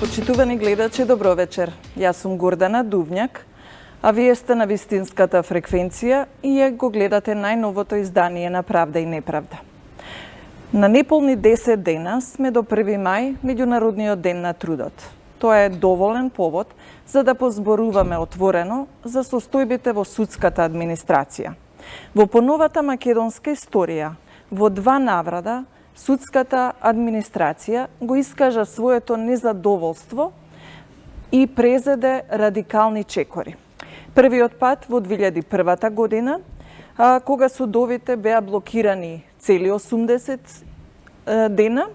Почитувани гледачи, добро вечер. Јас сум Гордана Дувњак, а вие сте на вистинската фреквенција и ја го гледате најновото издание на Правда и неправда. На неполни 10 дена сме до 1 мај, Меѓународниот ден на трудот. Тоа е доволен повод за да позборуваме отворено за состојбите во судската администрација. Во поновата македонска историја, во 2 наврата, судската администрација го искажа своето незадоволство и презеде радикални чекори. Првиот пат во 2001 година, кога судовите беа блокирани цели 80 дена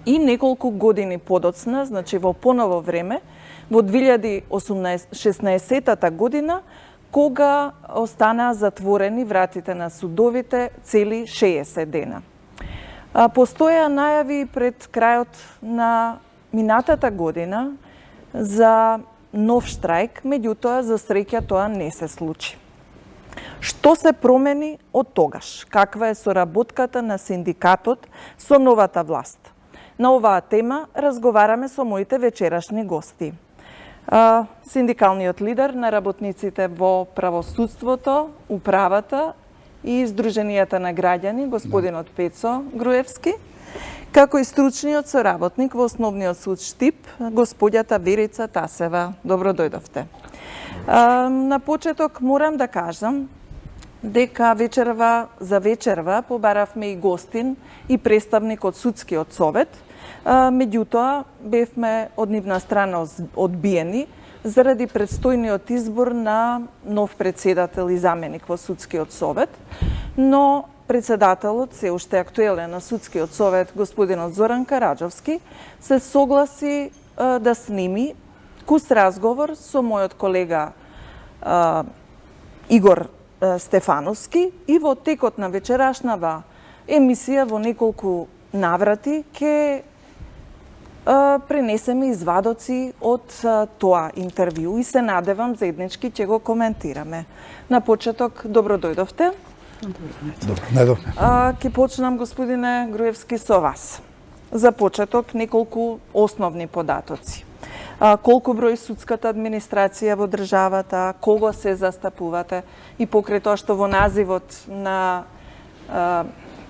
и неколку години подоцна, значи во поново време, во 2016 година, кога останаа затворени вратите на судовите цели 60 дена. Постоја најави пред крајот на минатата година за нов штрајк, меѓутоа за среќа тоа не се случи. Што се промени од тогаш? Каква е соработката на синдикатот со новата власт? На оваа тема разговараме со моите вечерашни гости. Синдикалниот лидер на работниците во правосудството, управата и Сдруженијата на граѓани, господинот Пецо Груевски, како и стручниот соработник во Основниот суд Штип, господјата Верица Тасева. Добро дојдовте. На почеток морам да кажам дека вечерва побаравме и гостин и представник од Судскиот совет, меѓутоа бевме од нивна страна одбиени заради предстојниот избор на нов председател и заменик во Судскиот совет, но председателот, се уште актуелен на Судскиот совет, господинот Зоран Караџовски, се согласи да сними кус разговор со мојот колега Игор Стефановски и во текот на вечерашнава емисија во неколку наврати ќе пренесеме извадоци од тоа интервју и се надевам заеднички ќе го коментираме. На почеток, добро дојдовте. Добро, најдовме. Ќе почнам, господине Груевски, со вас. За почеток, неколку основни податоци. Колку број судската администрација во државата, кого се застапувате и покрај тоа што во називот на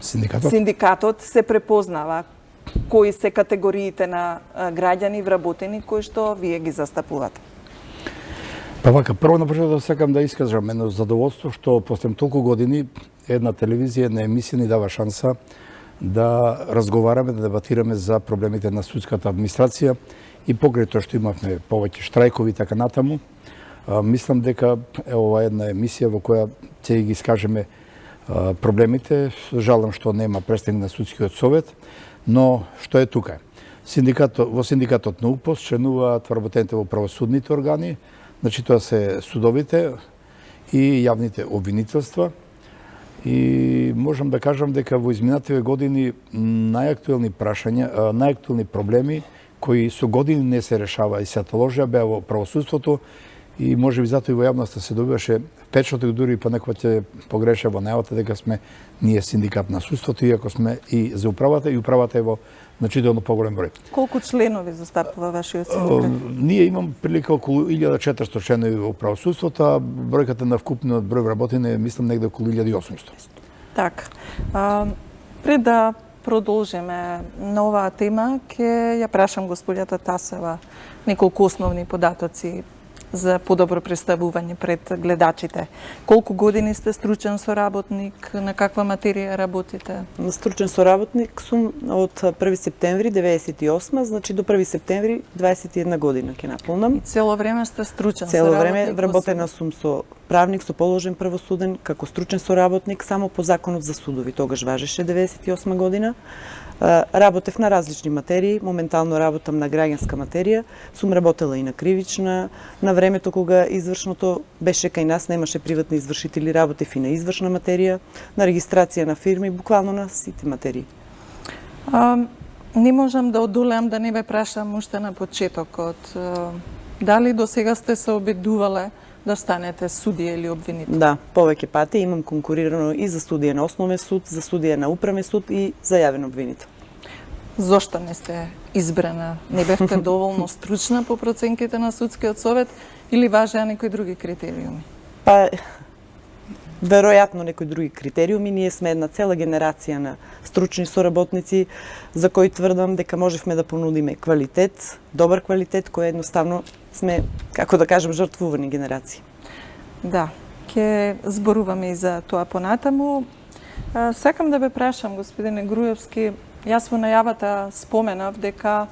синдикатот се препознава кои се категориите на граѓани вработени кои што вие ги застапувате? Па вака, прво на почеток сакам да искажам едно задоволство што после толку години една телевизија, една емисија ни дава шанса да разговараме, да дебатираме за проблемите на судската администрација и покрај тоа што имавме повеќе штрајкови така натаму, мислам дека е ова една емисија во која ќе ги искажеме проблемите. Жалам што нема представник на Судскиот совет, но што е тука? Во синдикатот на УПОС членуваат вработените во правосудните органи, значи тоа се судовите и јавните обвинителства. И можам да кажам дека во изминативе години најактуелни прашања, најактуелни проблеми кои со години не се решава и се отложија беа во правосудството и можеби затоа и во јавноста се добиваше впечаток, дури понекогаш ќе погреше во најавата дека сме ние синдикат на судството, иако сме и за управата, и управата е во значително поголем број. Колку членови застапува вашиот синдикат? Ние имам прилика околу 1400 членови во правосудството, а бројката на вкупниот број вработени е, мислам, негде околу 1800. Така. Пред да продолжиме на оваа тема, ќе ја прашам господјата Тасева неколку основни податоци за подобро представување пред гледачите. Колку години сте стручен соработник, на каква материја работите? Стручен соработник сум од 1 септември 98, значи до 1 септември 21 година ќе наполнам. И цело време сте стручен цело соработник? Цело време вработена сум со правник, со положен правосуден, како стручен соработник, само по законот за судови, тогаш важеше 98 година. Работев на различни материи, моментално работам на граѓанска материја, сум работела и на кривична, на времето кога извршното беше кај нас, немаше приватни извршители, работев и на извршна материја, на регистрација на фирми, буквално на сите материи. Не можам да одолеам да не ве прашам уште на почетокот. Дали до сега сте се обидувале да станете судија или обвинител? Да, повеќе пати имам конкурирано и за судија на Основен суд, за судија на Управен суд и за јавен обвинител. Зошто не сте избрана? Не бевте доволно стручна по проценките на судскиот совет или важеа некои други критериуми? Па, веројатно некои други критериуми. Ние сме една цела генерација на стручни соработници за кои тврдам дека можевме да понудиме квалитет, добар квалитет, кој едноставно сме, како да кажем, жртвувани генерации. Да, ќе зборуваме и за тоа понатаму. Сакам да ве прашам, господине Груевски, јас во најавата споменав дека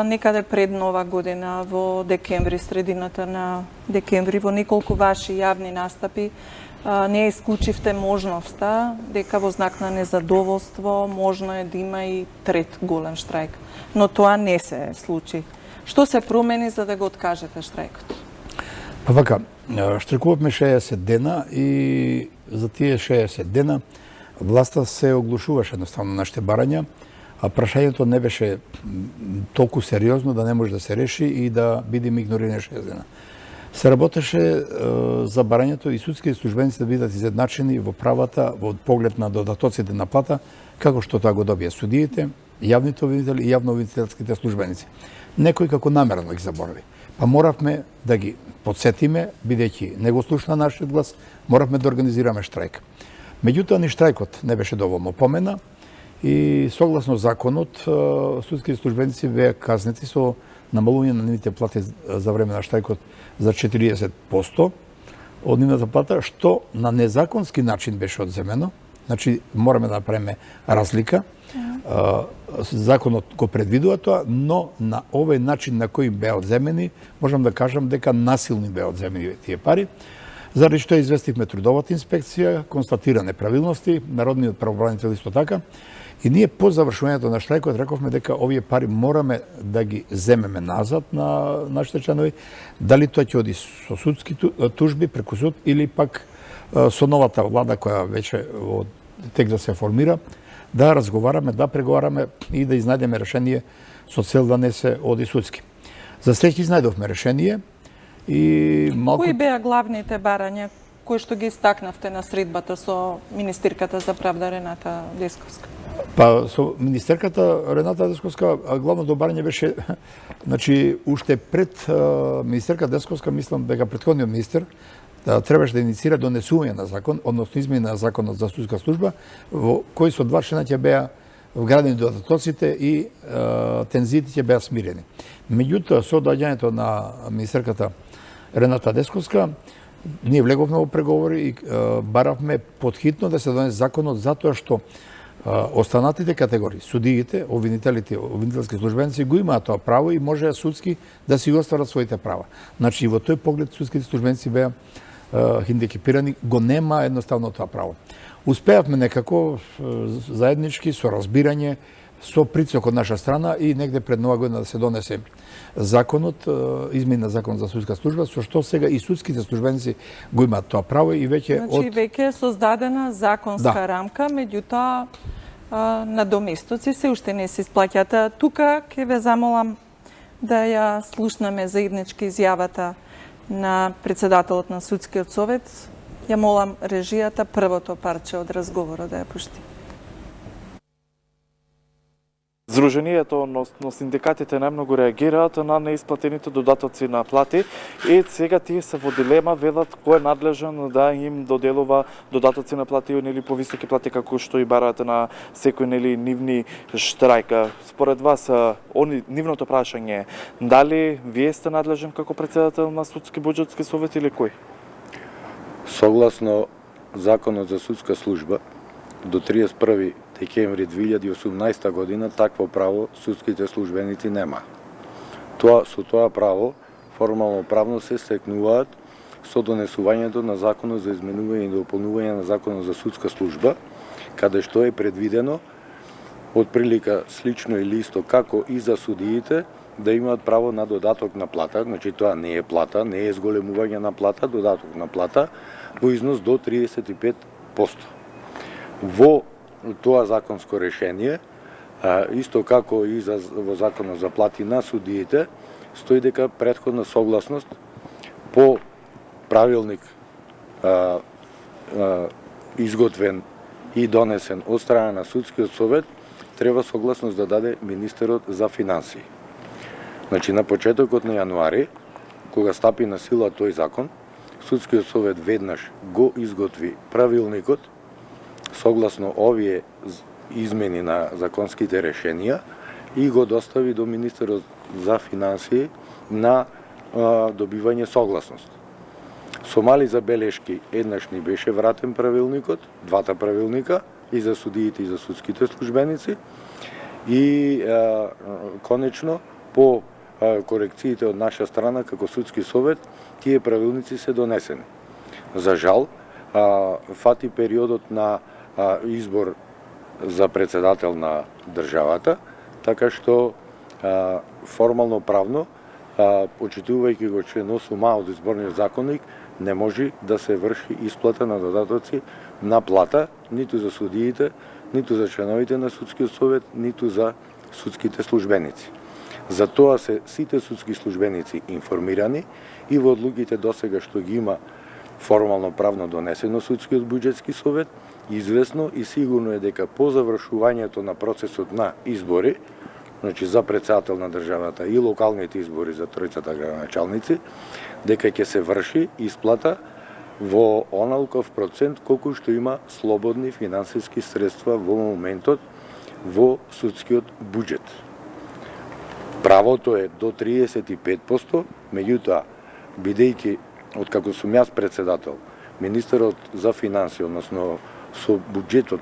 некаде пред Нова година, во декември, средината на декември, во неколку ваши јавни настапи, не исклучивте можноста дека во знак на незадоволство можно е да има и трет голем штрајк. Но тоа не се случи. Што се промени за да го откажете штрајкот? Па вака, штрекувавме 60 дена и за тие 60 дена власта се оглушуваше едноставно нашите барања, а прашањето не беше толку сериозно да не може да се реши и да биде игнорирано 60 дена. Се работеше за барањето и судските службеници да бидат изедначени во правата во поглед на додатоците на плата, како што тоа го добија судиите, јавните обвинители и јавно-обвинителските службеници. Некој како намерно ги заборави. Па моравме да ги подсетиме, бидејќи не го слушна нашиот глас, моравме да организираме штрајк. Меѓутоа, ни штрајкот не беше доволно помена и согласно законот, судските службеници беа казнети со намалување на нивните плати за време на штрајкот за 40% од нивната плата, што на незаконски начин беше одземено. Значи, мораме да направиме разлика. Законот го предвидува тоа, но на овој начин на кој беа одземени, можам да кажам дека насилно беа одземени тие пари. Заради што известивме трудовата инспекција, констатира неправилности, народниот правобранител исто така. И ние по завршувањето на штрајкот рековме дека овие пари мораме да ги земеме назад на нашите членови, дали тоа ќе оди со судски тужби преку суд или пак со новата влада која веќе тек да се формира, да разговараме, да преговараме и да изнајдеме решение со цел да не се оди судски. За среќа изнајдовме решение и малку... Кои беа главните барања кои што ги истакнавте на средбата со министерката за правда Рената Десковска? Па со министерката Рената Десковска главното барање беше, значи уште пред министерка Десковска, мислам дека претходниот министер требаше да инициира донесување на закон, односно измени на законот за судска служба, во кој со два члена ќе беа вградени додатоците и тензиите ќе беа смирени. Меѓутоа, со доаѓањето на министерката Рената Десковска, ние влеговме во преговори и баравме подхитно да се донесе законот затоа што останатите категории, судиите, обвинителите, обвинителски службеници го имаат тоа право и може судски да си го остварат своите права. Значи, во тој поглед судските службеници беа хиндекипирани, го нема едноставно тоа право. Успеавме некако заеднички со разбирање, со притисок од наша страна и негде пред Нова година да се донесе законот, измени на закон за судска служба, со што сега и судските службеници го имаат тоа право и веќе Значи, веќе е создадена законска рамка, меѓутоа надоместоци се уште не се исплаќаат. Тука ќе ве замолам да ја слушнеме заеднички изјавата на председателот на судскиот совет. Ја молам режијата првото парче од разговорот да ја пушти. Здруженијето на синдикатите најмногу реагираат на неисплатените додатоци на плати и сега тие се во дилема, велат кој е надлежен да им доделува додатоци на плати или повисоки плати како што и бараат на секој нивни штрајка. Според вас, нивното прашање е дали вие сте надлежен како председател на судски буџетски совет или кој? Согласно Законот за судска служба, до 31 декември 2018 година такво право судските службеници нема. Со тоа право формално правно се стекнуваат со донесувањето на Законот за изменување и дополнување на Законот за судска служба, каде што е предвидено отприлика слично или исто како и за судиите да имаат право на додаток на плата, значи тоа не е плата, не е зголемување на плата, додаток на плата во износ до 35%. Во тоа законско решение, исто како и во Законот за плати на судиите, стои дека претходна согласност по правилник изготвен и донесен од страна на судскиот совет треба согласност да даде министерот за финансии. Значи, на почетокот на јануари, кога стапи на сила тој закон, Судскиот совет веднаш го изготви правилникот согласно овие измени на законските решенија и го достави до министерот за финансии на добивање согласност. Со мали забелешки еднаш ни беше вратен правилникот, двата правилника, и за судиите и за судските службеници, и конечно по корекциите од наша страна како судски совет тие правилници се донесени. За жал, фати периодот на избор за председател на државата, така што формално правно, почитувајќи го член 8а од изборниот законник, не може да се врши исплата на додатоци на плата, ниту за судиите, ниту за членовите на судскиот совет, ниту за судските службеници. За тоа се сите судски службеници информирани и во одлуките досега што ги има формално правно донесено судскиот буџетски совет, известно и сигурно е дека по завршувањето на процесот на избори, значи за председател на државата и локалните избори за тројцата градоначалници, дека ќе се врши исплата во оналков процент колку што има слободни финансиски средства во моментот во судскиот буџет. Правото е до 35%, меѓутоа, бидејќи откако сум јас председател, министерот за финансии, односно со буџетот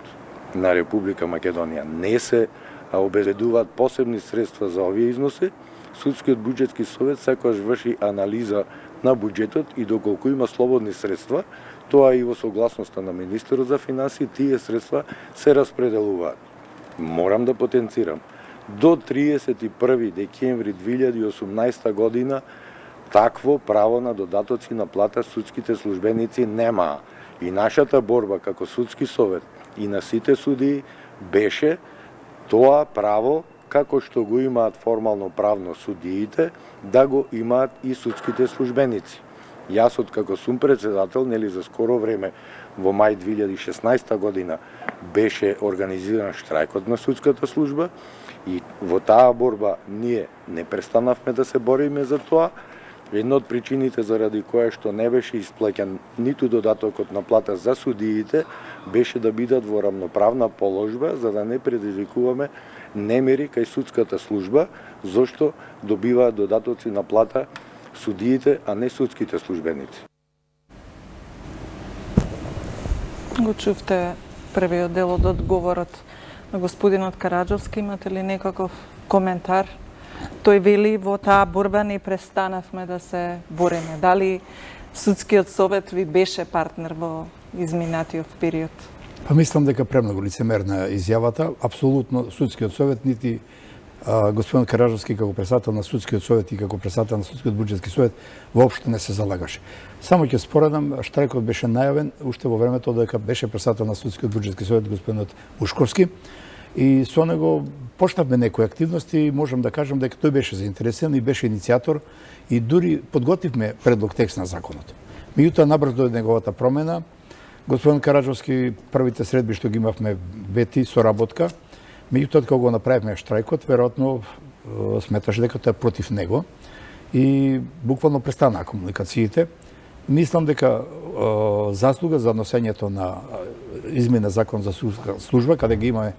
на Република Македонија не се обезбедуваат посебни средства за овие износи, Судскиот буџетски совет секогаш врши анализа на буџетот и доколку има слободни средства, тоа и во согласноста на министерот за финансии, тие средства се распределуваат. Морам да потенцирам, до 31 декември 2018 година такво право на додатоци на плата судските службеници нема. И нашата борба како судски совет и на сите судии беше тоа право, како што го имаат формално правно судиите, да го имаат и судските службеници. Јас откако сум председател, нели за скоро време, во мај 2016 година, беше организиран штрајкот на судската служба и во таа борба ние не престанавме да се бориме за тоа. Една од причините заради која што не беше исплаќан ниту додатокот на плата за судиите беше да бидат во рамноправна положба, за да не предизвикуваме немири кај судската служба, зошто добиваат додатоци на плата судиите, а не судските службеници. Го чувте првиот дел од одговорот на господинот Караджовски, имате ли некаков коментар? Тој вели, во таа борба не престанавме да се бориме. Дали Судскиот совет ви беше партнер во изминатиот период? Па мислам дека премногу лицемерна изјавата. Апсолутно Судскиот совет, нити господин Караджовски како председател на Судскиот совет и како председател на Судскиот буџетски совет воопшто не се залагаше. Само ќе споредам, штрајкот беше најавен уште во времето дека беше председател на Судскиот буџетски совет господинот Ушковски. И со него почнавме некои активности и можам да кажам дека тој беше заинтересен и беше иницијатор и дури подготвивме предлог текст на законот. Меѓутоа набрзо дојде неговата промена. Господин Караджовски првите средби што ги имавме вети соработка, меѓутоа кога го направивме штрајкот, веројатно сметаше дека тоа е против него и буквално престанаа комуникациите. Мислам дека заслуга за носењето на измена закон за судска служба, каде ги имаме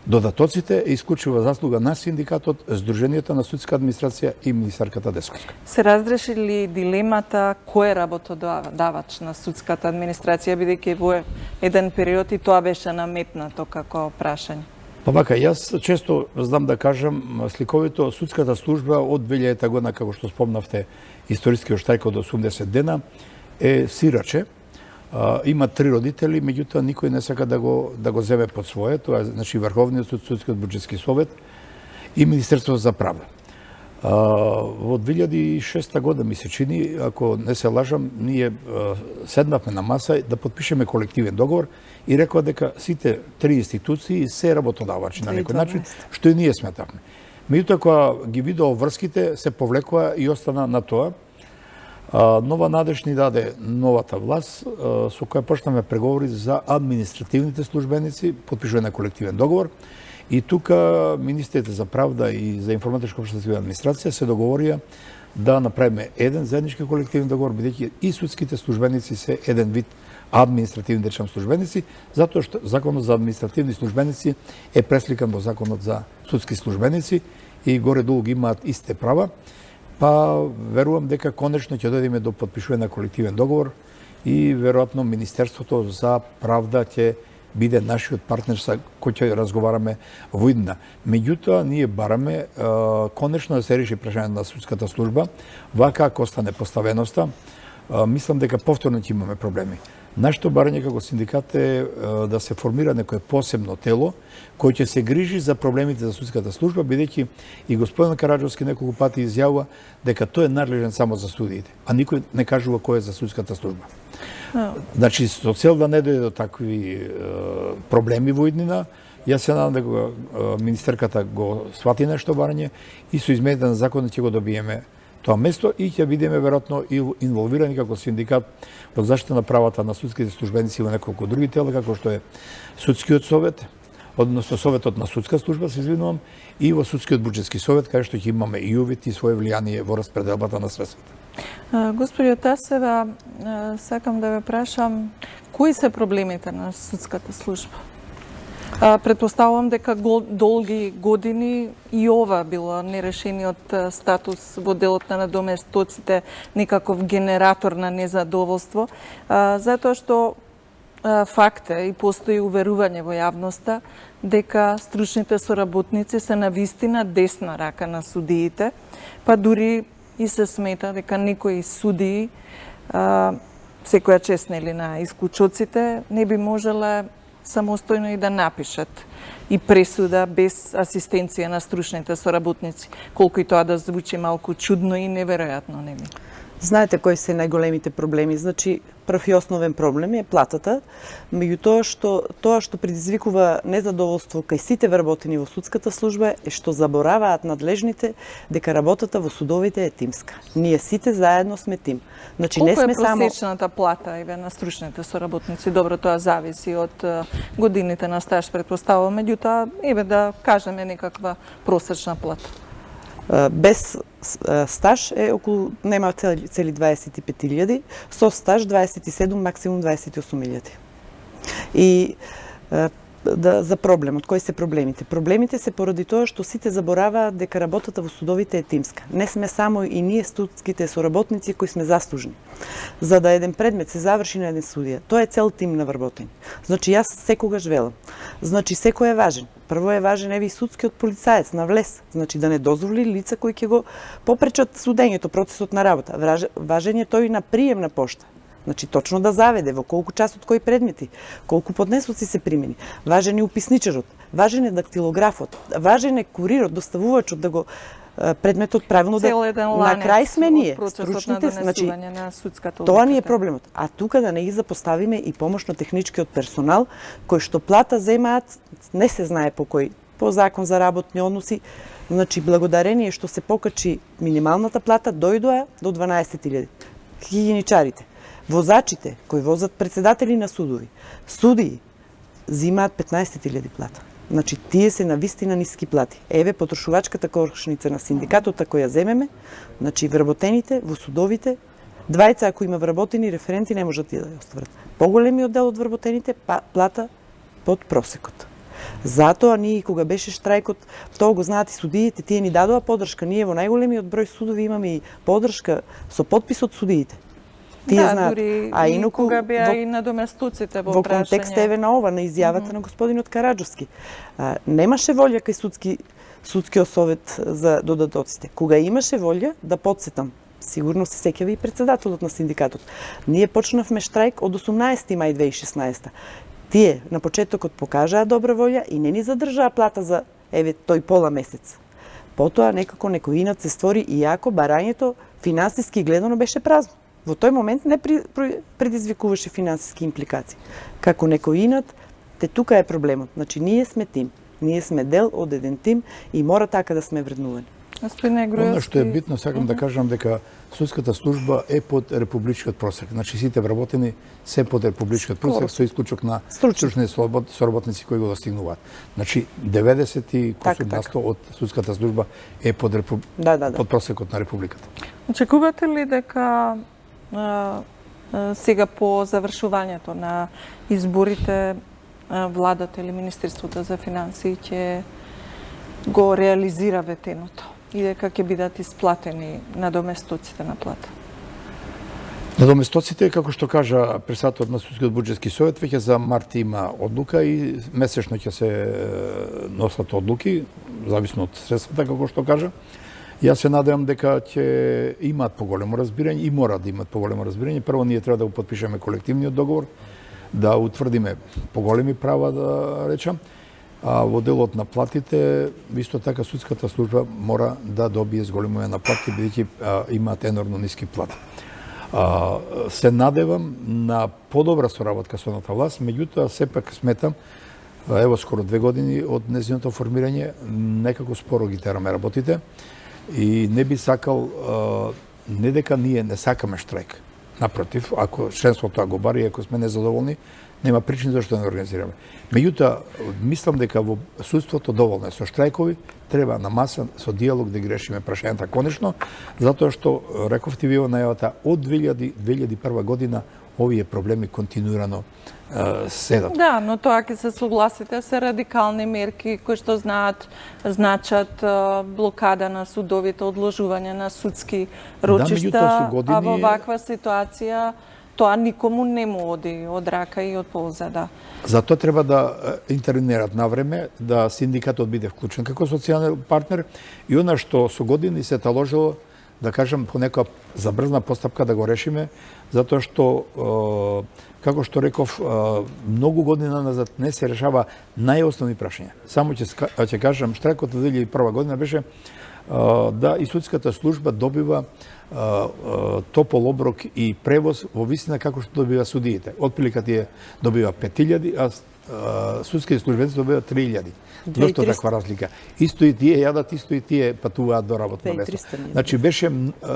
додатоците, е исклучива заслуга на синдикатот, Сдруженијата на судска администрација и министарката Десковска. Се разреши ли дилемата кој е работодавач на судската администрација, бидејќи во еден период и тоа беше наметнато како прашање? Па вака, јас често знам да кажам сликовито судската служба од 2000 година, како што спомнавте, историскиот штрајк од 80 дена, е сираче. Има 3 родители, меѓутоа никој не сака да го земе под свое, тоа е значи Врховниот суд, Судскиот буџетски совет и Министерството за правда. Во 2006 година ми се чини, ако не се лажам, ние седнавме на маса да подпишеме колективен договор и рекоа дека сите 3 институции се работодавачи на некој начин, што и ние сметавме. Меѓутоа кога ги видов врските, се повлекува и остана на тоа. Нова надеж ни даде новата власт, со која почнаме преговори за административните службеници, подпишуване на колективен договор, И тука министрите за правда и за информатичка обштествена администрација се договорија да направиме еден заеднички колективен договор, бидејќи и судските службеници се еден вид административни речем службеници, затоа што законот за административни службеници е пресликан во законот за судски службеници и горе-долу ги имаат истите права, па верувам дека конечно ќе дојдеме до потпишување на колективен договор и веројатно Министерството за правда ќе биде нашиот партнер со кој ќе разговараме во иднина. Меѓутоа, ние бараме конечно да се реши прашањето на судската служба, вака ако остане поставеноста, мислам дека повторно ќе имаме проблеми. Нашето барање како синдикат е да се формира некое посебно тело кој ќе се грижи за проблемите за судската служба, бидејќи и господин Караджовски неколку пати изјавува дека тој е надлежен само за судиите, а никој не кажува кој е за судската служба. Значи, со цел да не дојде до такви проблеми во иднина, јас се надам дека министерката го свати нешто барање и со измените на законот ќе го добиеме тоа место и ќе бидеме веројатно и инволвирани како синдикат во заштита на правата на судските службеници во неколку други тела, како што е судскиот совет, односно советот на судска служба, се извинувам, и во судскиот буџетски совет, каде што ќе имаме и увид и своје влијание во распределбата на средствата. Господио Тасева, сакам да ве прашам, кои се проблемите на судската служба? Предпоставувам дека долги години и ова било нерешениот статус во делот на надоместоците некаков генератор на незадоволство, затоа што факт е и постои уверување во јавноста дека стручните соработници се навистина десна рака на судиите, па дури и се смета дека некои судии, секоја чест нели на исклучоците, не би можеле самостојно и да напишат и пресуда без асистенција на стручните соработници, колку и тоа да звучи малку чудно и неверојатно, нели? Знаете кои се најголемите проблеми? Значи, прв и основен проблем е платата, меѓу тоа што предизвикува незадоволство кај сите вработени во судската служба е што забораваат надлежните дека работата во судовите е тимска. Ние сите заедно сме тим. Значи, колку не сме е просечната плата на стручните соработници? Добро, тоа зависи од годините на стаж, предпоставувам, меѓутоа, да кажеме некаква просечна плата. Без стаж е околу, нема цели 25.000, со стаж 27, максимум 28.000. И за проблемот, кои се проблемите? Проблемите се поради тоа што сите забораваат дека работата во судовите е тимска. Не сме само и ние судските соработници кои сме заслужни. За да еден предмет се заврши на еден судија, тоа е цел тим на вработени. Значи, јас секогаш велам. Значи, секој е важен. Прво е важен и судскиот полицаец на влез, значи да не дозволи лица кои ќе го попречат судењето, процесот на работа. Важен е тој на прием на пошта. Значи, точно да заведе во колку часот кои предмети, колку поднесоци се примени. Важен е уписничарот, важен е дактилографот, важен е курирот, доставувачот да го предметот правилно да на крај сме ние, стручните, значи на судската тоа ни е проблемот. А тука да не ги запоставиме и помошно-техничкиот персонал кој што плата земаат, не се знае по закон за работни односи. Значи, благодарение што се покачи минималната плата, дојдоа до 12.000. Хигиеничарите, возачите кои возат председатели на судови, судии зимаат 15.000 плата. Значи, тие се навистина ниски плати. Еве потрошувачката кошница на синдикатот која земеме, значи вработените во судовите, двајца ако има вработени референти не можат да ја остварат. Поголемиот дел од вработените плата под просекот. Затоа ние кога беше штрајкот, тоа го знаат и судиите, тие ни дадоа поддршка. Ние во најголемиот број судови имаме и поддршка со подпис од судиите. Тие знаат. Дури и кога беа и надоместуците во прашање. Во контекст еве на ова, на изјавата на господинот Караджовски. Немаше волја кај судскиот совет за додатоците. Кога имаше волја, да подсетам, сигурно се сеќава и председателот на синдикатот. Ние почнавме штрајк од 18 мај 2016. Тие на почетокот покажаа добра волја и не ни задржаа плата за еве тој пола месец. Потоа некако некој инат се створи иако барањето финансиски гледано беше празно. Во тој момент не предизвикуваше финансиски импликации. Како некој инат, тука е проблемот. Значи, ние сме тим. Ние сме дел од еден тим и мора така да сме вреднувани. Господин Негроевски. Оно што е битно, сакам да кажам дека судската служба е под републичкиот просек. Значи сите вработени се под републичкиот просек со исклучок на стручни соработници кои го достигнуваат. Значи 90 и насто од судската служба е под под просекот на републиката. Очекувате ли дека сега по завршувањето на изборите владата или Министерството за финансии ќе го реализира ветеното и дека ќе бидат исплатени надоместоците на плата? Надоместоците, како што кажа председателот на Судскиот буџетски совет, веќе за март има одлука и месечно ќе се носат одлуки, зависно од средствата, како што кажа. Јас се надевам дека ќе имаат поголемо разбирање и мора да имаат поголемо разбирање. Прво ние треба да го потпишеме колективниот договор, да утврдиме поголеми права, да речам. А во делот на платите, исто така судската служба мора да добие зголемување на плати, бидејќи имаат енормно ниски плати. Се надевам на подобра соработка со едната власт, меѓутоа сепак сметам, ево скоро 2 години од нејзиното формирање, некако споро ги тераме работите и не би сакал, не дека ние не сакаме штрајк. Напротив, ако членството го бари, ако сме незадоволни, нема причини зашто да не организираме. Меѓутоа, мислам дека во судството доволно е со штрајкови, треба на маса со диалог да ги решиме прашањата конечно, затоа што рековте ви во најавата од 2001 година овие проблеми континуирано седат. Да, но тоа ќе се согласите се радикални мерки кои што значат блокада на судовите, одложување на судски рочишта, а во ваква ситуација тоа никому не му оди од рака и од полза, да. Затоа треба да интервенират на време, да синдикатот биде вклучен како социјален партнер и она што со години се таложило, да кажам, по некоја забрзна постапка да го решиме, затоа што, како што реков, многу години назад не се решава најосновни прашања. Само ќе кажам, штрајкот од 2001 година беше да и судската служба добива топол оброк и превоз во висина како што добива судиите. Отприлика тие добива 5000, а судските службеници добива 3000. Зошто таква разлика? Исто и тие јадат, исто и тие патуваат до работно место. Значи беше,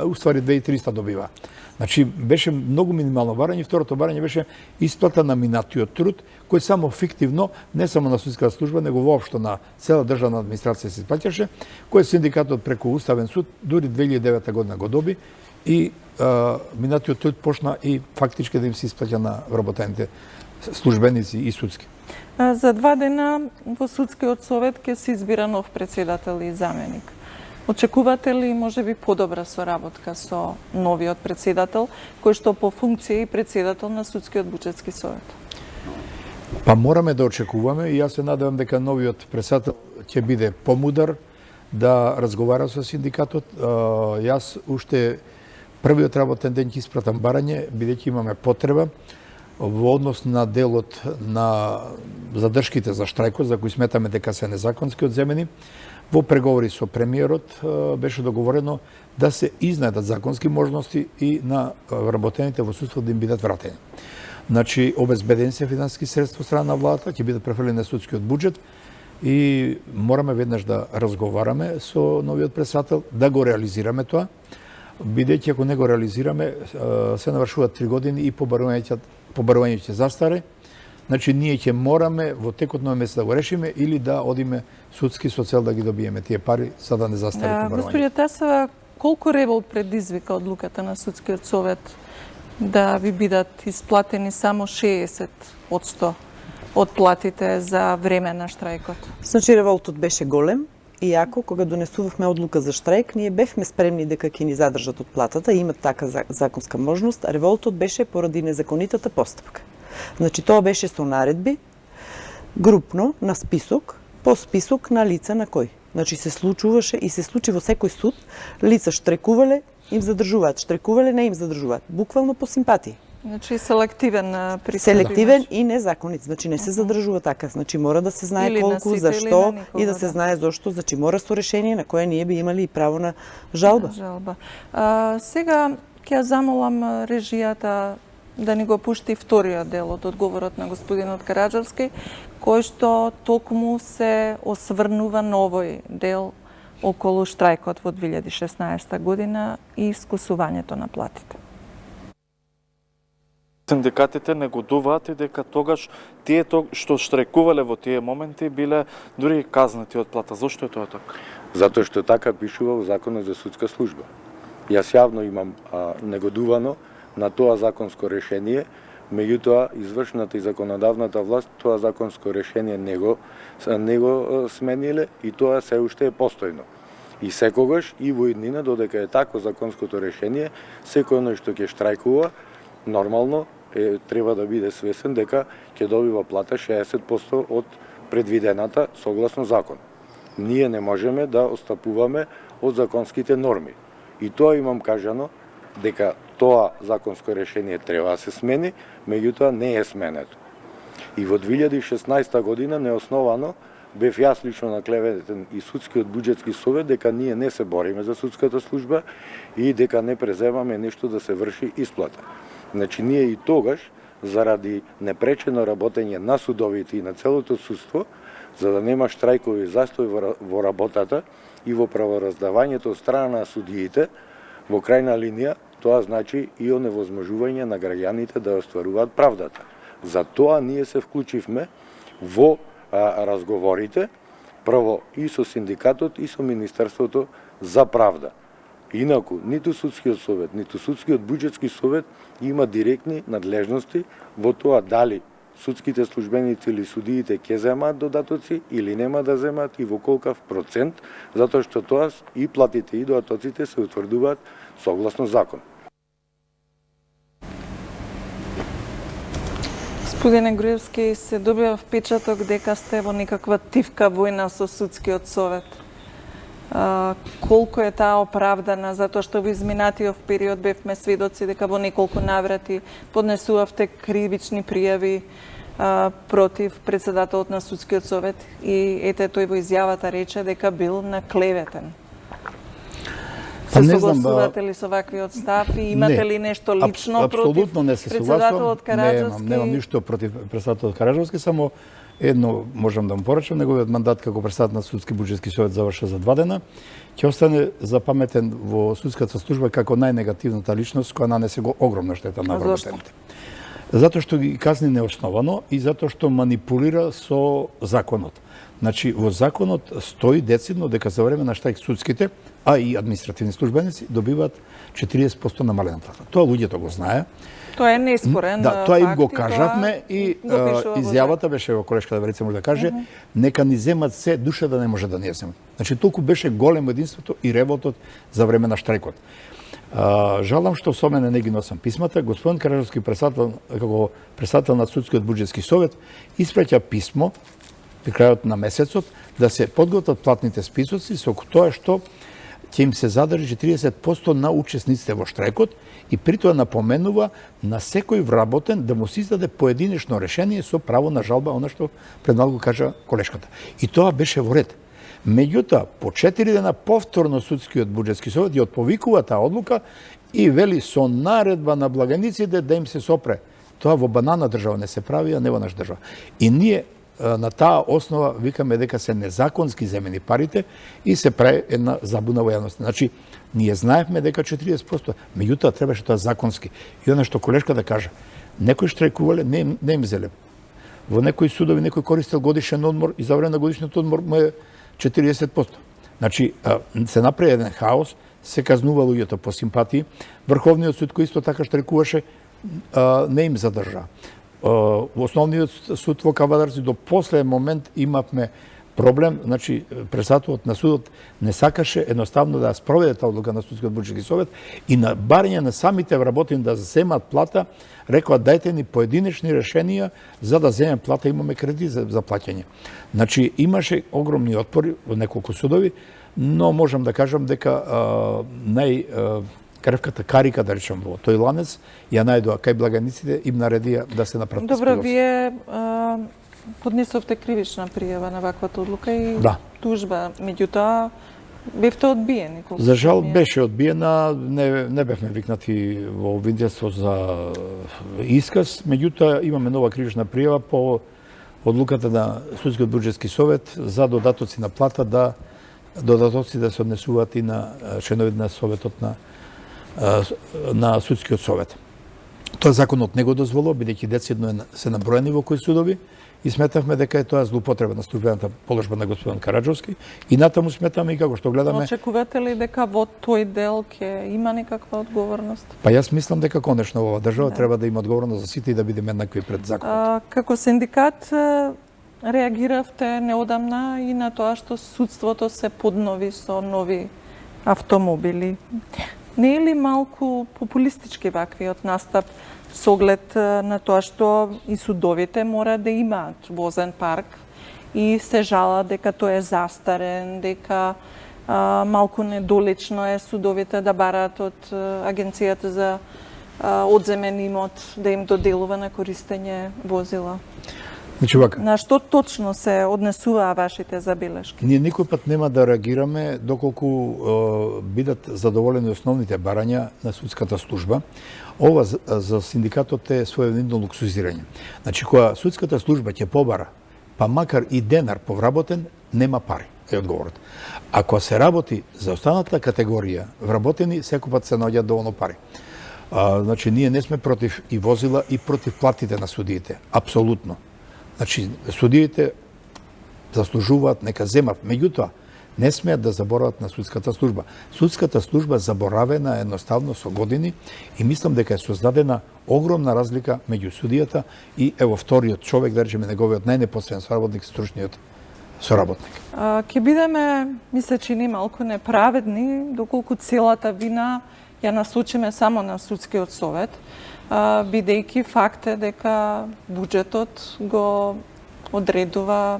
уствари 2300 добива. Значи беше многу минимално барање, второто барање беше исплата на минатиот труд, кој само фиктивно, не само на судската служба, него воопшто на цела државна администрација се исплаќаше, кој синдикатот преку Уставен суд дури 2009 година го доби и минатиот труд почна и фактички да им се исплаќа на вработените службеници и судски. За 2 дена во Судскиот совет ќе се избира нов председател и заменик. Очекувате ли можеби подобра соработка со новиот председател, кој што по функција и председател на Судскиот буџетски совет? Па мораме да очекуваме и јас се надевам дека новиот председател ќе биде помудар да разговара со синдикатот. Јас уште првиот работен ден ќе испратам барање, бидејќи имаме потреба во однос на делот на задршките за штрајкот, за кои сметаме дека се незаконски одземени. Во преговори со премиерот беше договорено да се изнајдат законски можности и на вработените во судството да им бидат вратени. Значи, обезбедени се финансиски средства од страна на владата, ќе бидат префрлени на судскиот буџет и мораме веднаш да разговараме со новиот председател, да го реализираме тоа, бидејќи ако не го реализираме, се навршуваат 3 години и побарувањето ќе застаре. Значи, ние ќе мораме во текот на месец да го решиме или да одиме судски со цел да ги добиеме тие пари, за да не застаре побарувањето. Господине Тасева, колку револ предизвика одлуката на Судскиот совет да ви бидат исплатени само 60% од платите за време на штрајкот? Значи, револтот беше голем, иако кога донесувавме одлука за штрајк, ние бевме спремни дека ќе ни задржат од платата, имат така законска можност, а револтот беше поради незаконитата постапка. Значи, тоа беше со наредби, групно, на список, по список на лица на кој. Значи, се случуваше и се случи во секој суд, лица штрекувале, им задржуваат, штрекувале, не им задржуваат. Буквално по симпатии. Значи, селективен пристап. Селективен и незаконит. Значи, не се задржува така. Значи, мора да се знае колку, зашто и да се знае зошто. Значи, мора со решение на кое ние би имали и право на жалба. Сега ќе замолам режијата да ни го пушти вториот дел од одговорот на господинот Караджовски, кој што токму се осврнува на овој дел околу штрајкот во 2016 година и искусувањето на платите. Синдикатите негодуваат и дека тогаш тие што штрајкувале во тие моменти биле дури казнати од плата. Зошто е тоа така? Затоа што така пишува во Законот за судска служба. Јас јавно имам негодувано на тоа законско решение, меѓутоа извршната и законодавната власт тоа законско решение не го смениле и тоа се уште е постојно. И секогаш и во иднина додека е тако законското решение, секој оној што ќе штрајкува нормално треба да биде свесен дека ќе добива плата 60% од предвидената согласно закон. Ние не можеме да отстапуваме од законските норми. И тоа имам кажано дека тоа законско решение треба да се смени, меѓутоа не е сменето. И во 2016 година неосновано бев јас лично наклеветен и судскиот буџетски совет дека ние не се бориме за судската служба и дека не преземаме нешто да се врши исплата. Значи, ние и тогаш, заради непречено работење на судовите и на целото судство, за да нема штрајкови застој во работата и во правораздавањето од страна на судиите, во крајна линија, тоа значи и оневозможување на граѓаните да остваруваат правдата. За тоа ние се вклучивме во разговорите, прво и со синдикатот и со Министерството за правда. Инаку, ниту судскиот совет, ниту судскиот буџетски совет има директни надлежности во тоа дали судските службеници или судиите ќе земаат додатоци или нема да земаат и во колкав процент, затоа што тоа и платите и додатоците се утврдуваат согласно закон. Господине Груевски, се добива впечаток дека сте во некаква тивка војна со судскиот совет. Колку е таа оправдана, затоа што во изминатиот период бевме сведоци дека во неколку наврати поднесувавте кривични пријави против председателот на судскиот совет и ете тој во изјавата рече дека бил наклеветен. Се согласувате ли со ваквиот став и имате ли нешто лично против председателот Караджовски? Немам ништо против председателот Караджовски, само едно можам да му порачам, неговиот мандат како председател на судски буџетски совет заврши за 2 дена. Ќе остане запаметен во судската служба како најнегативната личност која нанесе го огромна штета на вработените. Затоа што ги казни неосновано и затоа што манипулира со законот. Значи, во законот стои децидно дека за време на штрајк судските, а и административни службеници добиваат 40% намалена плата. Тоа луѓето го знае. Тоа е неспорен факт. Да, тоа им го кажавме и изјавата беше во колешката Верица може да каже, нека ни земат се, душа да не може да не земат. Значи, толку беше големо единството и ревотот за време на штрајкот. Жалам што со мене не ги носам писмата. Господин Караджовски, како председател на судскиот буџетски совет, испраќа писмо при крајот на месецот да се подготват платните списоци со тоа што ќе им се задржи 40% на учесниците во штрајкот и при тоа напоменува на секој вработен да му се издаде поединечно решение со право на жалба, она што пред малку кажа колешката. И тоа беше во ред. Меѓутоа, по 4 дена повторно судскиот буџетски совет ја отповикува таа одлука и вели со наредба на благайниците да им се сопре. Тоа во банана држава не се прави, а не во наша држава. И ние на таа основа викаме дека се незаконски земени парите и се прави една забуна во јавноста. Значи, ние знаевме дека 40%, меѓутоа требаше тоа законски. И она што колешка да каже, некои штрајкувале, не им зеле. Во некои судови некој користел годишен одмор и за време на годишниот одмор му е 40%. Значи, се направи еден хаос, се казнува луѓето по симпатии. Врховниот суд кој исто така штрајкуваше, не им задржа. Во основниот суд во Кавадарци до последен момент имавме проблем, значи председателот на судот не сакаше едноставно да спроведе таа одлука на судскиот буџетски совет и на барање на самите вработени да земат плата, рекоа дајте ни поединечни решенија за да земеме плата, имаме кредит за плаќање. Значи имаше огромни отпори во неколку судови, но можам да кажам дека крвката карика, да речем, во тој ланец, ја најдоа кај благаниците, им наредија да се направат. Добро, вие поднесовте кривична пријава на ваквата одлука и тужба, меѓутоа бевте одбиени. За жал беше одбиена, не бевме викнати во обвинителство за исказ, меѓутоа имаме нова кривична пријава по одлуката на судскиот буџетски совет за додатоци на плата да додатоци да се однесуваат и на членовите на советот на судскиот совет. Тоа законот не го дозволува, бидејќи децидно се наброени во кои судови, и сметавме дека е тоа злоупотреба на службената положба на господин Караджовски, и натаму сметаме и како што гледаме. Очекувате ли дека во тој дел ќе има некаква одговорност? Па јас мислам дека конечно во оваа држава треба да има одговорност за сите и да бидеме еднакви пред законот. Како синдикат реагиравте неодамна и на тоа што судството се поднови со нови автомобили. Не е ли малку популистички ваквиот настап со оглед на тоа што и судовите мора да имаат возен парк и се жала дека тој е застарен, дека малку недолично е судовите да бараат од Агенцијата за одземен имот да им доделува на користење возила? Значи вака. На што точно се однесуваа вашите забелешки? Ние никој пат нема да реагираме доколку бидат задоволени основните барања на судската служба. Ова за синдикатот е своевременно луксузирање. Значи, кога судската служба ќе побара, па макар и денар повработен, нема пари, е одговорот. Ако се работи за останата категорија вработени, секој пат се наоѓаат доволно пари. Значи, ние не сме против и возила и против платите на судиите. Апсолутно. Значи, судиите заслужуваат, нека земат. Меѓутоа, не смеат да заборават на судската служба. Судската служба заборавена едноставно со години и мислам дека е создадена огромна разлика меѓу судијата и ево вториот човек, да речеме неговиот најнепосреден соработник, стручниот соработник. Ќе бидеме, ми се чини, малку неправедни, доколку целата вина ја насочиме само на судскиот совет, бидејќи факт е дека буџетот го одредува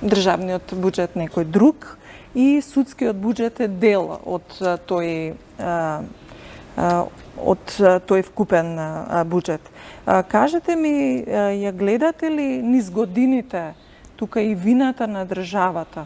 државниот буџет некој друг и судскиот буџет е дел од тој вкупен буџет. Кажете ми, ја гледате ли низ годините тука и вината на државата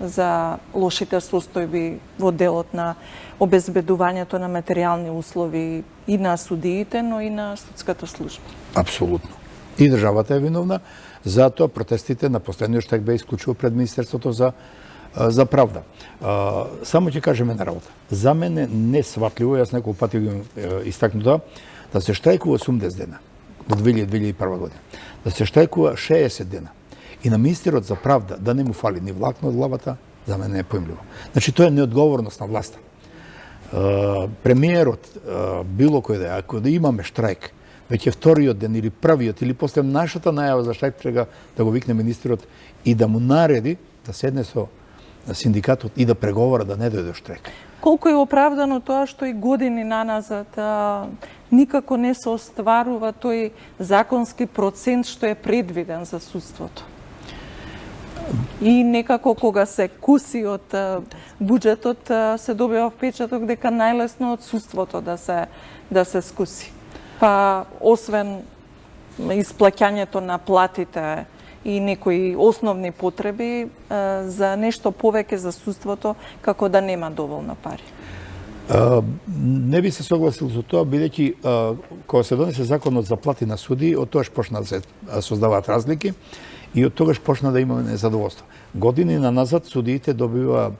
за лошите состојби во делот на обезбедувањето на материјални услови и на судиите, но и на судската служба? Апсолутно. И државата е виновна, затоа протестите на последниот штрајк беа исклучиво пред Министерството за правда. Само ќе кажеме на работа. За мене несватливо, јас неколку пати го истакнута, да се штрајкува 80 дена до 2001 година. Да се штрајкува 60 дена. И на министерот за правда да не му фали ни влакно од главата, за мене е поимливо. Значи, тоа е неодговорност на власта. Премиерот, било кој да е, ако да имаме штрајк, веќе вториот ден или првиот, или после нашата најава за штрајк, треба да го викне министерот и да му нареди да седне со синдикатот и да преговара да не дојде штрајк. Колку е оправдано тоа што и години наназад никако не се остварува тој законски процент што е предвиден за судството? И некако кога се куси од буџетот се добива впечаток дека најлесно од судството да се скуси. Па освен исплаќањето на платите и некои основни потреби, за нешто повеќе за судството како да нема доволно пари. Не би се согласил со тоа, бидејќи кога се донесе законот за плати на суди, од тогаш почна да се создаваат разлики и од тогаш почна да имаме незадоволство. Години назад судиите добива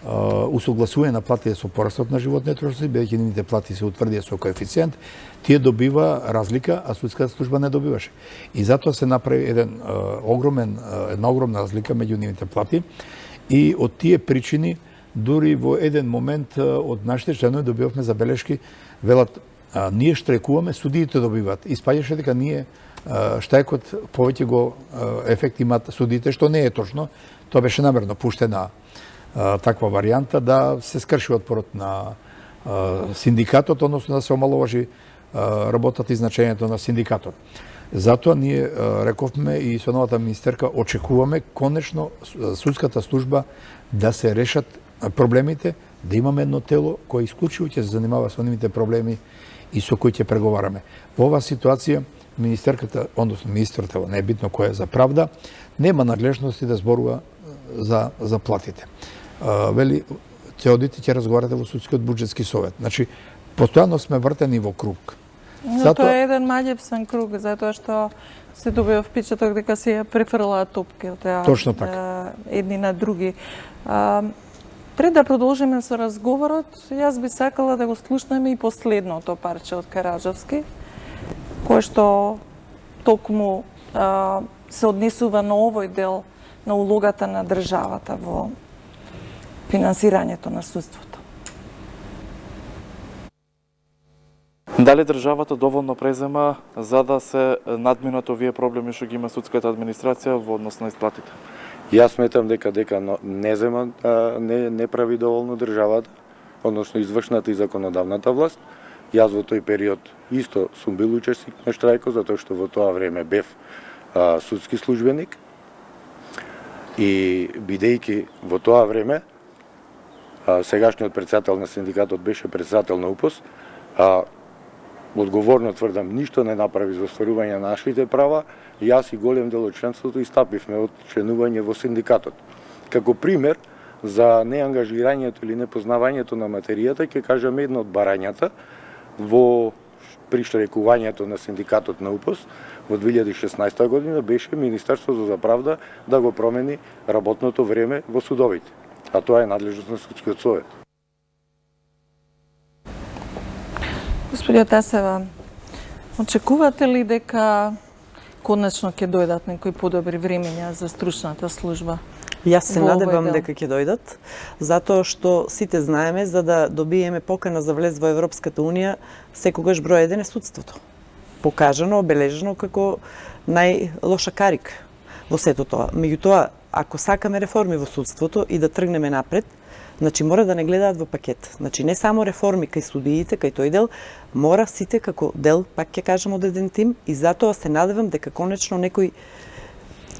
усогласување на платите со порастот на животни трошоци, бидејќи нивните плати се утврдија со коефициент, тие добива разлика, а судската служба не добиваше. И затоа се направи една огромна разлика меѓу нивните плати и од тие причини дури во еден момент од нашите членови добивавме забелешки, велат, ние штрајкуваме, судиите добиваат. Испаѓаше дека ние штрајкот повеќе го ефект имаат судиите, што не е точно. Тоа беше намерно пуштена таква варијанта да се скрши отпорот на синдикатот, односно да се омаловажи работата и значењето на синдикатот. Затоа ние рековме и со новата министерка очекуваме конечно судската служба да се решат проблемите, да имаме едно тело кое исклучиво ќе се занимава со нивните проблеми и со кои ќе преговараме. Во оваа ситуација министерката, односно министерот, не е битно кој е за правда, нема надлежности да зборува за платите. Вели, ќе одите, ќе разговарате во судскиот буџетски совет. Значи, постојано сме вртени во круг. Но тоа е еден маѓепсан круг, затоа што се добива впечаток дека се ја префрлаат топките Точно така. едни на други. Пред да продолжиме со разговорот, јас би сакала да го слушнеме и последното парче од Караджовски, кое што токму се однесува на овој дел на улогата на државата во финансирањето на судството. Дали државата доволно презема за да се надминат овие проблеми што ги има судската администрација во однос на исплатите? Јас сметам дека не зема, не прави доволно државата, односно извршната и законодавната власт. Јас во тој период исто сум бил учесник на штрајкот, затоа што во тоа време бев судски службеник. И бидејќи во тоа време сегашниот председател на синдикатот беше председател на УПОС, одговорно тврдам, ништо не направи за остварување на нашите права, јас и голем дел од членството истапивме од членување во синдикатот. Како пример за неангажирањето или непознавањето на материјата, ќе кажам едно од барањата во при штрекувањето на синдикатот на УПОС во 2016 година беше Министерството за правда да го промени работното време во судовите, а тоа е надлежност на судскиот совет. Господја Тасева, очекувате ли дека конечно ќе дојдат некои подобри времења за стручната служба? Јас се во овој надевам дел? дека ќе дојдат, затоа што сите знаеме, за да добиеме покана за влез во Европската Унија, секогаш број 1 е судството. Покажано, обележено како најлоша карика во сето тоа. Меѓутоа, ако сакаме реформи во судството и да тргнеме напред, значи мора да не гледаат во пакет. Значи не само реформи кај судиите, кај тој дел, мора сите како дел, пак ќе кажам, од еден тим, и затоа се надевам дека конечно некој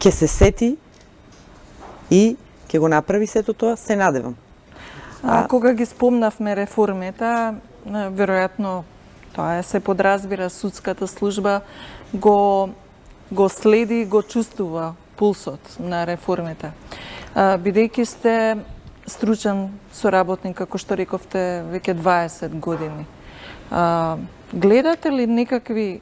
ќе се сети и ќе го направи сето тоа, се надевам. Кога ги спомнавме реформите, веројатно тоа се подразбира судската служба го следи, го чувствува пулсот на реформите. Бидејќи сте стручен соработник, како што рековте, веќе 20 години. Гледате ли некакви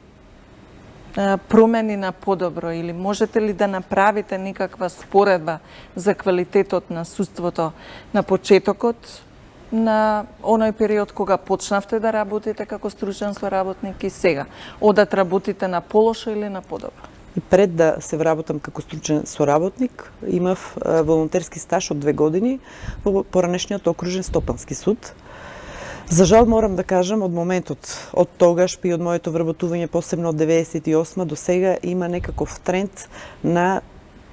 промени на подобро или можете ли да направите некаква споредба за квалитетот на судството на почетокот на оној период кога почнавте да работите како стручен соработник и сега? Одат работите на полошо или на подобро? И пред да се вработам како стручен соработник, имав волонтерски стаж од 2 години во поранешниот окружен стопански суд. За жал морам да кажам, од моментот, од тогаш и од моето вработување, посебно од 98 до сега, има некаков тренд на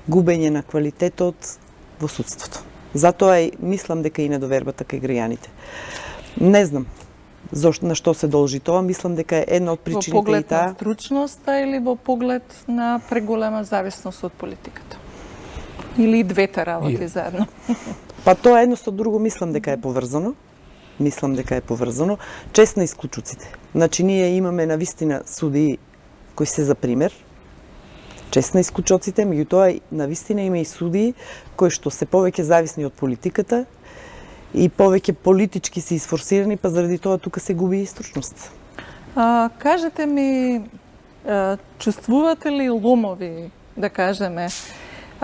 губење на квалитетот во судството. Затоа и мислам дека и недовербата кај граѓаните. Не знам на што се должи тоа, мислам дека е една од причините и во поглед таа. на стручноста или во поглед на преголема зависност од политиката? Или и двете работи заедно? Па тоа едно со друго мислам дека е поврзано. Чест на исклучуците. Значи ние имаме навистина судии кои се за пример. Чест на исклучоците, меѓутоа навистина има и судии кои што се повеќе зависни од политиката и повеќе политички се изфорсирани, па заради тоа тука се губи и стручност. Кажете ми, чувствувате ли ломови, да кажеме,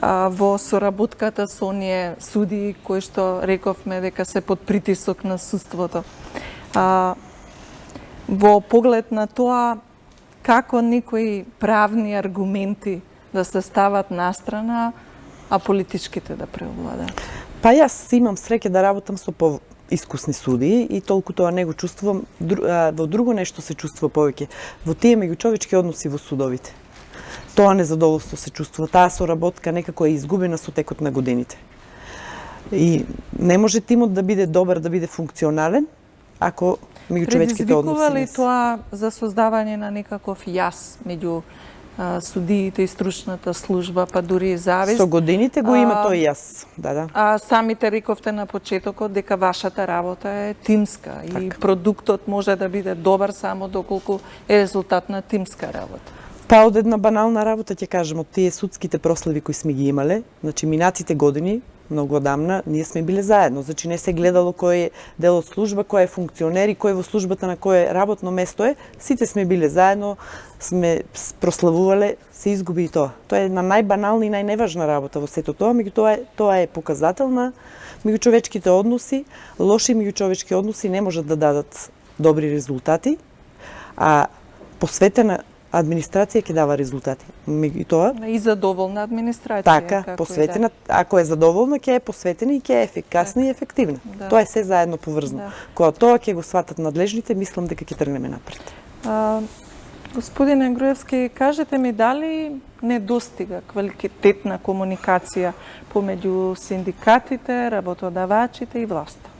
во соработката со оние судии кои што рековме дека се под притисок на судството? Во поглед на тоа, како некои правни аргументи да се стават настрана, а политичките да преовладаат? Па јас имам среќа да работам со поискусни судии и толку тоа не го чувствувам. Во друго нешто се чувствува повеќе. Во тие меѓучовечки односи во судовите. Тоа незадоволство се чувствува. Таа соработка некако е изгубена со текот на годините. И не може тимот да биде добар, да биде функционален, ако меѓучовечките односи Предизвикува ли не се. тоа за создавање на некаков јас меѓу судиите и стручната служба, па дури и завист? Со годините го има тој јас. Да. А самите рековте на почетокот дека вашата работа е тимска и продуктот може да биде добар само доколку е резултат на тимска работа. Па од една банална работа ќе кажам, од тие судските прослави кои сме ги имале, значи минатите години, многу одамна, ние сме биле заедно. Значи не се гледало кој е дел од служба, кој е функционер и кој во службата на кое работно место е. Сите сме биле заедно, сме прославувале, се изгуби и тоа. Тоа е една најбанална и најневажна работа во сето тоа, меѓутоа тоа е показател на меѓучовечките односи. Лоши меѓучовечки односи не можат да дадат добри резултати, а посветена администрација ќе дава резултати. Меѓутоа И задоволна администрација. така, посветена, ако е задоволна, ќе е посветена и ќе е ефикасна и ефективна. Да. Тоа е се заедно поврзано. Да. Кога тоа ќе го сватат надлежните, мислам дека ќе тргнеме напред. Господине Груевски, кажете ми дали недостига квалитетна комуникација помеѓу синдикатите, работодавачите и власта?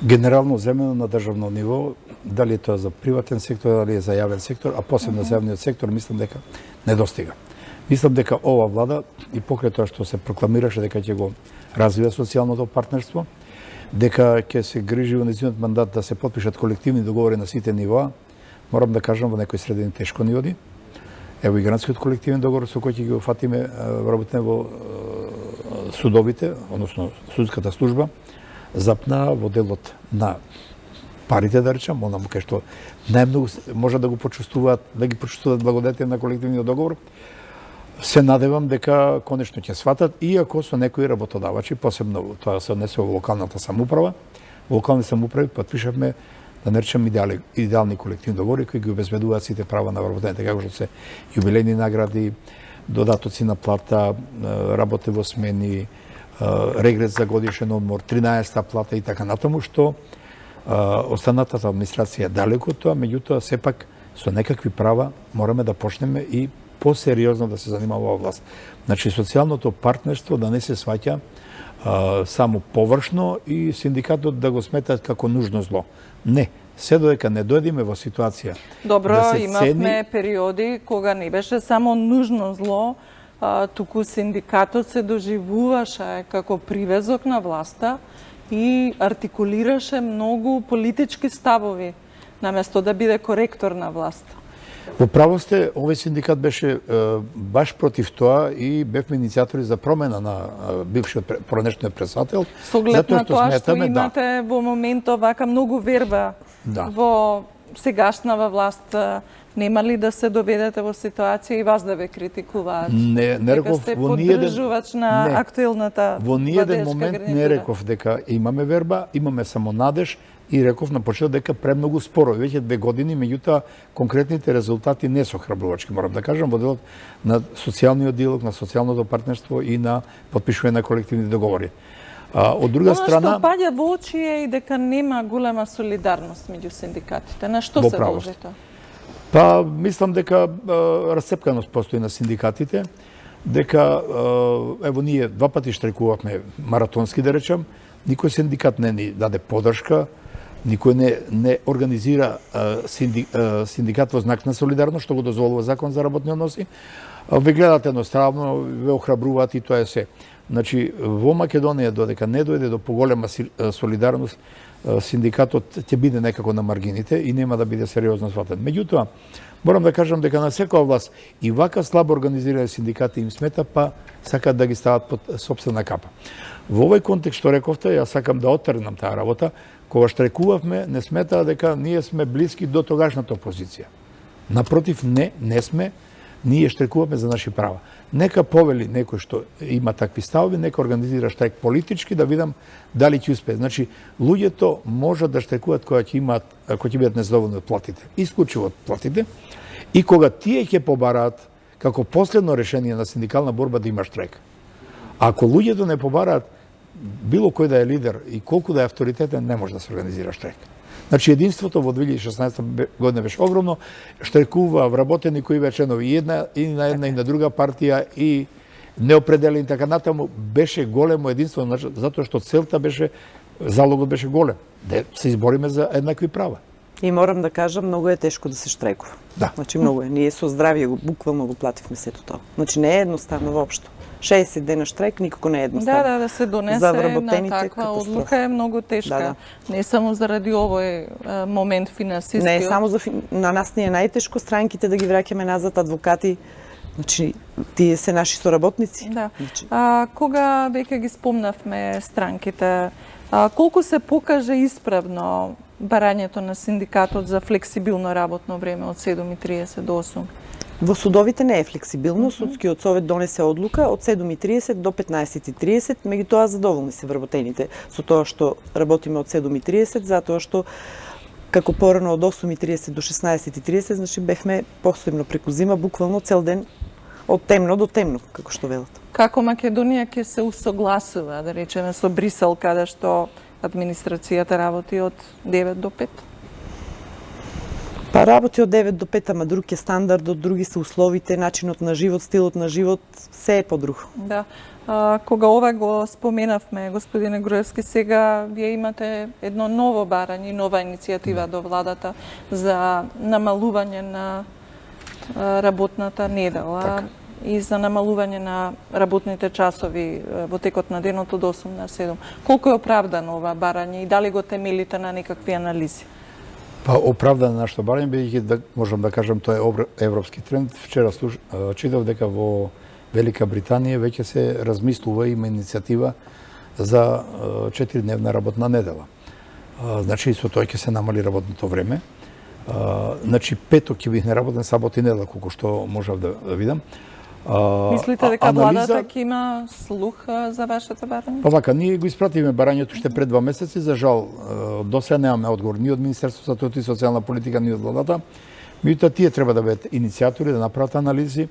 Генерално земено на државно ниво, дали е тоа за приватен сектор, дали е за јавен сектор, а посебно за јавниот сектор, мислам дека недостига. Мислам дека ова влада и покрај тоа што се прокламираше дека ќе го развива социјалното партнерство, дека ќе се грижи во нејзиниот мандат да се потпишат колективни договори на сите нивоа, морам да кажам во некои средини тешко ни оди. Ево и гранскиот колективен договор со кој ќе ги офатиме работење во судовите, односно судската служба, запна во делот на парите, да речам, онаму кај што најмногу може да го почувствуваат, да ги почувствуваат благодетите на колективниот договор. Се надевам дека конечно ќе сватат, иако со некои работодавачи, посебно тоа се однесува во локалната самоуправа. Во локални самоуправи потпишавме, да не речем, идеални колективни договори кои ги обезбедуваат сите права на вработените, како што се јубилејни награди, додатоци на плата, работи во смени, регрес за годишен одмор, 13-та плата и така натаму, што останатата администрација е далеко од тоа, меѓутоа сепак со некакви права мораме да почнеме и посериозно да се занимава ова власт. Значи социјалното партнерство да не се сваќа само површно и синдикатот да го сметат како нужно зло. Не, се додека не дојдеме во ситуација Добро, да се имавме периоди кога не беше само нужно зло, туку синдикатот се доживуваше како привезок на власта и артикулираше многу политички ставови, наместо да биде коректор на власт. Во право сте, овој синдикат беше баш против тоа и бевме иницијатори за промена на бившиот поранешниот председател. Со оглед на тоа што сметаме, имате во моментот вака многу верба во сегашнава власт, нема ли да се доведете во ситуација и вас да ве критикуваат? Не реков, сте поддржувач на актуелната во ниеден владеечка момент гарнитура. не реков дека имаме верба, имаме само надеж и реков на почеток дека премногу споро, веќе 2 години, меѓутоа конкретните резултати не се охрабрувачки, морам да кажам, во делот на социјалниот диалог, на социјалното партнерство и на потпишување на колективни договори. Од друга страна, Она што паѓа во очи е и дека нема голема солидарност меѓу синдикатите. На што Во се право должи сте. тоа? Па, мислам дека расцепканост постои на синдикатите, дека, ево, ние 2 пати штрекувавме маратонски, да речем, никој синдикат не ни даде поддршка, никој не организира синдикат во знак на солидарност, што го дозволува закон за работни односи. Ве гледат едноставно, ве охрабруваат и тоа е се. Значи, во Македонија, додека не дојде до поголема солидарност, синдикатот ќе биде некако на маргините и нема да биде сериозно сватен. Меѓутоа, морам да кажам дека на секоја власт и вака слабо организирани синдикати им смета, па сакаат да ги стават под сопствена капа. Во овој контекст што рековте, јас сакам да оттргнам таа работа, кога штрекувавме, не сметаа дека ние сме блиски до тогашната опозиција. Напротив, не сме, ние штрекуваме за наши права. Нека повели некој што има такви ставови, нека организира штрајк политички, да видам дали ќе успее. Значи, луѓето можат да штрекуваат кога ќе бидат незадоволни од платите, исклучиво од платите, и кога тие ќе побараат како последно решение на синдикална борба да има штрајк. Ако луѓето не побараат, било кој да е лидер и колку да е авторитетен, не може да се организира штрајк. Значи, единството во 2016 година беше огромно, штрекува вработени кои беа членови и на една и на друга партија и неопределени така натаму, беше големо единство, затоа што целта беше, залогот беше голем, да се избориме за еднакви права. И морам да кажам, многу е тешко да се штрекува. Да. Значи, многу е. Ние со здравје буквално го плативме сето тоа. Значи, не е едноставно воопшто. 60 дена штрек никако не е едноставно. Да се донесе За на вработените таква катастрофа. одлука е многу тешка. Да. Не само заради овој момент финансиски. Не е само на нас ни е најтешко странките да ги враќаме назад, адвокати Значи, тие се наши соработници. Да. Значи, Кога веќе ги спомнавме странките, колку се покаже исправно барањето на синдикатот за флексибилно работно време од 7:30 до 8? во судовите не е флексибилно. Судскиот совет донесе одлука од 7:30 до 15:30, меѓутоа задоволни се вработените со тоа што работиме од 7:30, затоа што како порано од 8:30 до 16:30, значи бевме посебно преку зима, буквално цел ден од темно до темно, како што велат. Како Македонија ќе се усогласува, да речеме, со Брисел, каде што администрацијата работи од 9 до 5? Па работи од 9 до 5, ама друг е стандардот, други се условите, начинот на живот, стилот на живот, се е подруг. Да. Кога ова го споменавме, господине Груевски, сега вие имате едно ново барање, нова иницијатива до владата за намалување на работната недела. Така. И за намалување на работните часови во текот на денот од 8 на 7. Колку е оправдано ова барање и дали го темелите на некакви анализи? Па оправдано нашето барање, бидејќи да можам да кажам тоа е европски тренд. Вчера читав дека во Велика Британија веќе се размислува, има иницијатива за 4-дневна работна недела. Значи со тоа ќе се намали работното време. Значи петок ќе биде неработен, сабот и недела, колку што можев да видам. Мислите дека владата ќе има слух за вашето барање? Па вака, ние го испратиме барањето уште пред 2 месеци, за жал до сега немаме одговор ни од Министерството за труд и социјална политика, ни од владата. Меѓутоа тие треба да бидат иницијатори, да направат анализи,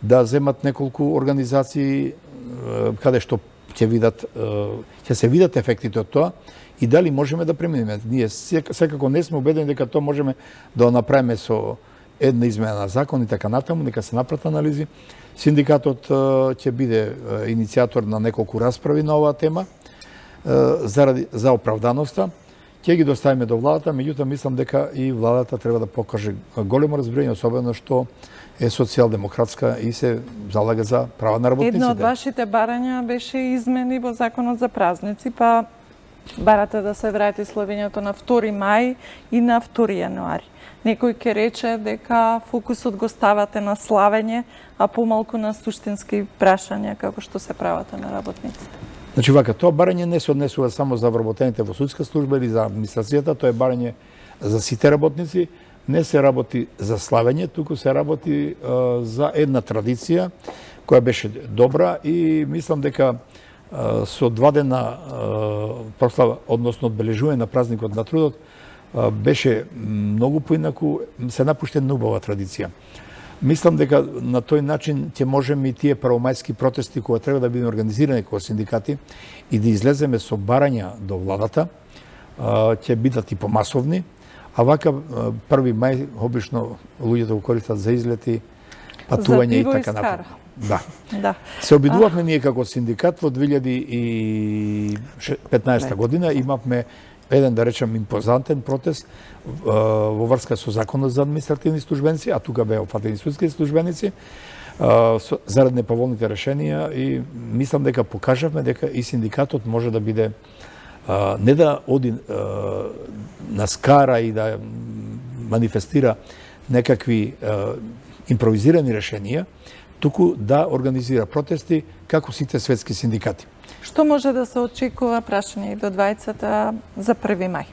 да земат неколку организации каде што ќе се видат ефектите од тоа и дали можеме да преминеме. Ние секако не сме убедени дека тоа можеме да направиме со една измена на закон и така натаму, нека се направат анализи. Синдикатот ќе биде иницијатор на неколку расправи на оваа тема за оправданоста. Ќе ги доставиме до владата, меѓутоа мислам дека и владата треба да покаже големо разбирање, особено што е социјалдемократска и се залага за права на работниците. Едно од вашите барања беше измени во законот за празници, па барате да се врати славењето на 2 мај и на 2 јануари. Некој ќе рече дека фокусот го ставате на славење, а помалку на суштински прашања како што се правата на работниците. Значи вака, тоа барање не се однесува само за вработените во судска служба или за администрацијата, тоа е барање за сите работници. Не се работи за славење, туку се работи за една традиција која беше добра и мислам дека со 2 дена прослава, односно одбележување на празникот на трудот, беше многу поинаку, се напуште една убава традиција. Мислам дека на тој начин ќе можеме и тие првомајски протести кои треба да бидат организирани како синдикати и да излеземе со барања до владата, ќе бидат и помасовни, а вака 1 мај обично луѓето го користат за излети, патување и така напред. Да. Се обидувавме ние како синдикат во 2015 година, имавме еден, да речем, импозантен протест во врска со законот за административни службеници, а тука беа опфатени судски службеници, зарад неповолните решенија и мислам дека покажавме дека и синдикатот може да биде не да оди на скара и да манифестира некакви импровизирани решенија, туку да организира протести како сите светски синдикати. Што може да се очекува, прашање и до двајцата, за 1 мај?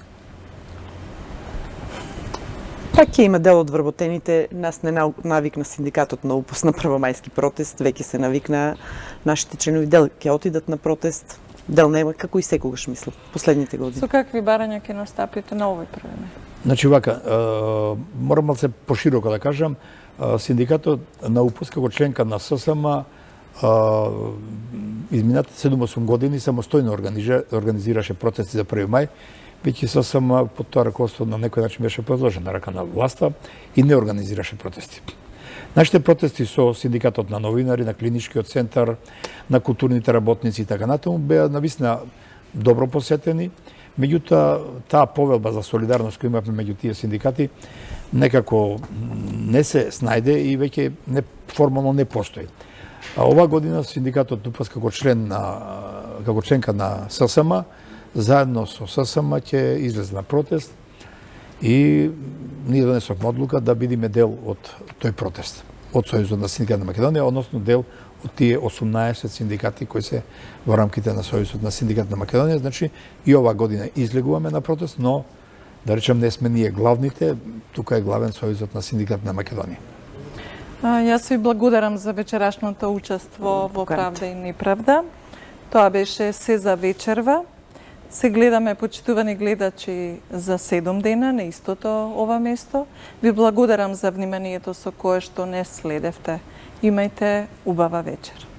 Па ќе има дел од вработените, нас не навикна синдикатот на упус на првомајски протест, веќе се навикна нашите членови, дел ќе отидат на протест, дел нема, како и секогаш мислам, последните години. Со какви барања ќе настапите на овој 1 мај? Значи вака, морам малце пошироко да кажам, синдикатот на УПУС како членка на ССМ изминатите 7-8 години самостојно организираше протести за 1 мај, веќе ССМ под тоа раководство на некој начин беше подложен на рака на власта и не организираше протести. Нашите протести со синдикатот на новинари, на клиничкиот центар, на културните работници и така натаму беа навистина добро посетени, меѓутоа таа повелба за солидарност која имавме меѓу тие синдикати некако не се снајде и веќе формално не постои. А оваа година синдикатот УПУС како членка на ССМ, заедно со ССМ ќе излезе на протест и ние донесовме одлука да бидеме дел од тој протест. од Сојузот на синдикат на Македонија, односно дел од тие 18 синдикати кои се во рамките на Сојузот на синдикат на Македонија. Значи, и ова година излегуваме на протест, но да речем не сме ние главните, тука е главен Сојузот на синдикат на Македонија. Јас ви благодарам за вечерашното учество во Правда и неправда. Тоа беше се за вечерва. Се гледаме, почитувани гледачи, за 7 дена на истото ова место. Ви благодарам за вниманието со кое што не следевте. Имајте убава вечер.